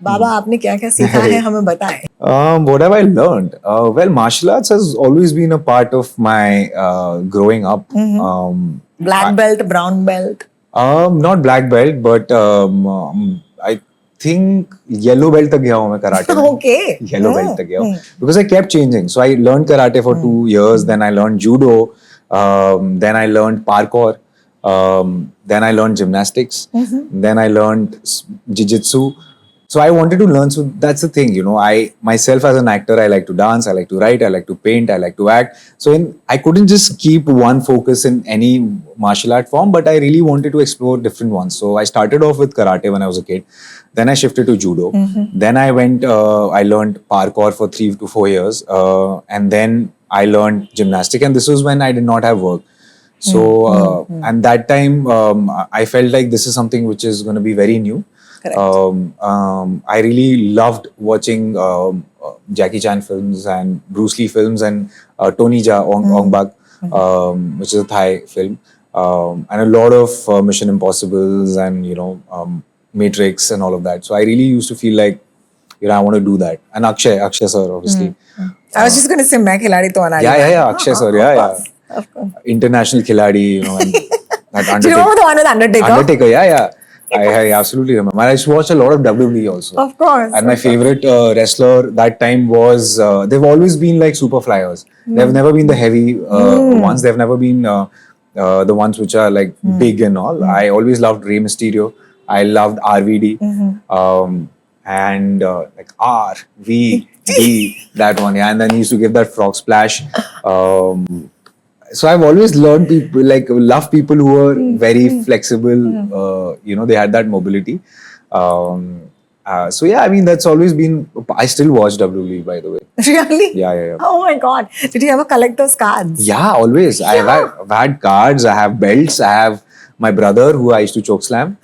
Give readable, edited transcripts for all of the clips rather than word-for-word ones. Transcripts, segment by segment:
बाबा आपने क्या क्या सीखा है हमें बताएं. What have I learned? Well, martial arts has always been a part of my growing up. Black belt, brown belt. Not black belt, but I think yellow belt तक गया हूँ मैं karate में. Okay. Yellow belt तक गया हूँ. Because I kept changing. So I learned karate for 2 years, then I learned judo, then I learned parkour, then I learned gymnastics, then I learned jujutsu. So I wanted to learn. So that's the thing, I myself as an actor, I like to dance, I like to write, I like to paint, I like to act. So I couldn't just keep one focus in any martial art form, but I really wanted to explore different ones. So I started off with karate when I was a kid. Then I shifted to judo. Then I I learned parkour for 3 to 4 years. And then I learned gymnastic. And this was when I did not have work. So, and that time, I felt like this is something which is going to be very new. I really loved watching Jackie Chan films and Bruce Lee films and Tony Jaa Ong Bak, which is a Thai film, and a lot of Mission Impossibles and Matrix and all of that. So I really used to feel like I want to do that. And Akshay sir, obviously. I was just going to say, मैं खिलाड़ी तो आना. Yeah, Akshay sir, yeah. Of course. International khiladi, and that Do you remember the one with Undertaker? Undertaker, yeah. I absolutely remember. I used to watch a lot of WWE also. Of course. And my favorite wrestler that time was, they've always been like super flyers. They've never been the heavy ones. They've never been the ones which are like big and all. I always loved Rey Mysterio. I loved RVD. And like RVD, that one. Yeah. And then he used to give that frog splash. So I've always learned love people who are very flexible. They had that mobility. So yeah, I mean, that's always been. I still watch WWE, by the way. Really? Yeah. Oh my God! Did you ever collect those cards? Yeah, always. Yeah. I've had cards. I have belts. I have my brother who I used to choke slam.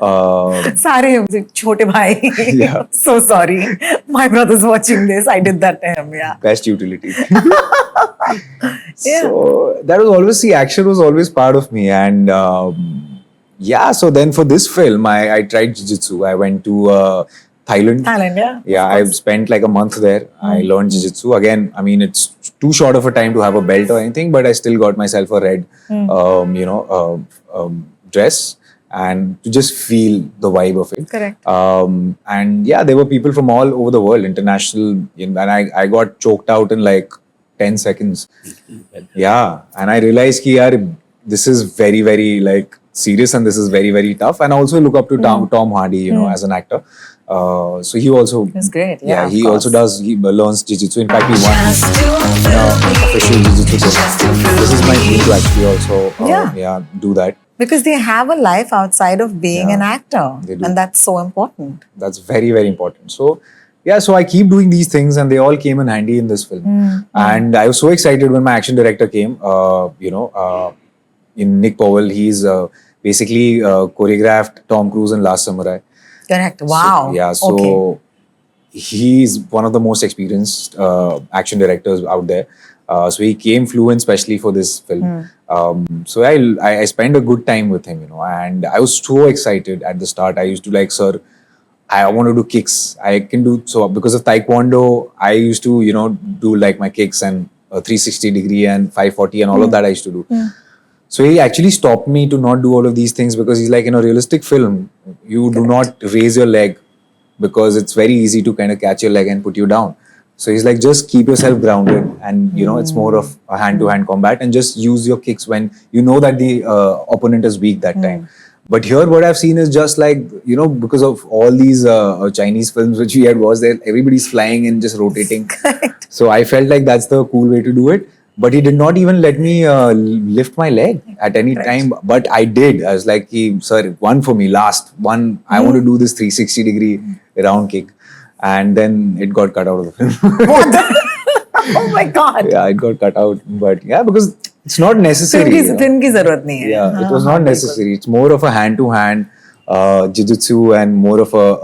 सारे छोटे भाई. Yeah. So sorry, my brother's watching this. I did that to him. Yeah. Best utility. Yeah. So that was always, the action was always part of me. And so then for this film, I tried jiu-jitsu. I went to Thailand. Yeah. Yeah, I spent like a month there. I learned jiu-jitsu. Again, I mean, it's too short of a time to have a belt or anything, but I still got myself a red, dress. And to just feel the vibe of it. Correct. And yeah, there were people from all over the world, international, and I got choked out in like 10 seconds. Yeah, and I realized that this is very, very like serious, and this is very, very tough. And I also look up to Tom Hardy, as an actor. So he also, that's great. Yeah, he also learns jiu-jitsu. In fact, he won official jiu-jitsu course. This is my dream to actually also do that. Because they have a life outside of being an actor. They do. And that's so important. That's very, very important. So, so I keep doing these things, and they all came in handy in this film. And I was so excited when my action director came, in Nick Powell. He's basically choreographed Tom Cruise in Last Samurai. Correct. Wow. So he's one of the most experienced action directors out there. So he flew in specially for this film. So I spent a good time with him, and I was so excited at the start. I used to like, sir, I want to do kicks. I can do, so because of Taekwondo, I used to, do like my kicks and 360 degree and 540 and all of that I used to do. So he actually stopped me to not do all of these things, because he's like, in a realistic film, you do not raise your leg, because it's very easy to kind of catch your leg and put you down. So he's like, just keep yourself grounded, and it's more of a hand-to-hand combat, and just use your kicks when you know that the opponent is weak that time. But here what I've seen is just like, because of all these Chinese films which we had watched, there everybody's flying and just rotating. So I felt like that's the cool way to do it. But he did not even let me lift my leg at any time. But I did. I was like, sir, one for me, last one. I want to do this 360 degree round kick. And then it got cut out of the film. What? Oh my God. Yeah, it got cut out. But yeah, because it's not necessary. Film ki zarurat nahi hai. Yeah, it was not necessary. It's more of a hand-to-hand jiu-jitsu, and more of a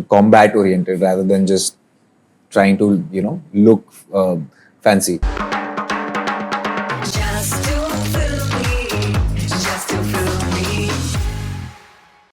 combat-oriented, rather than just trying to, look fancy.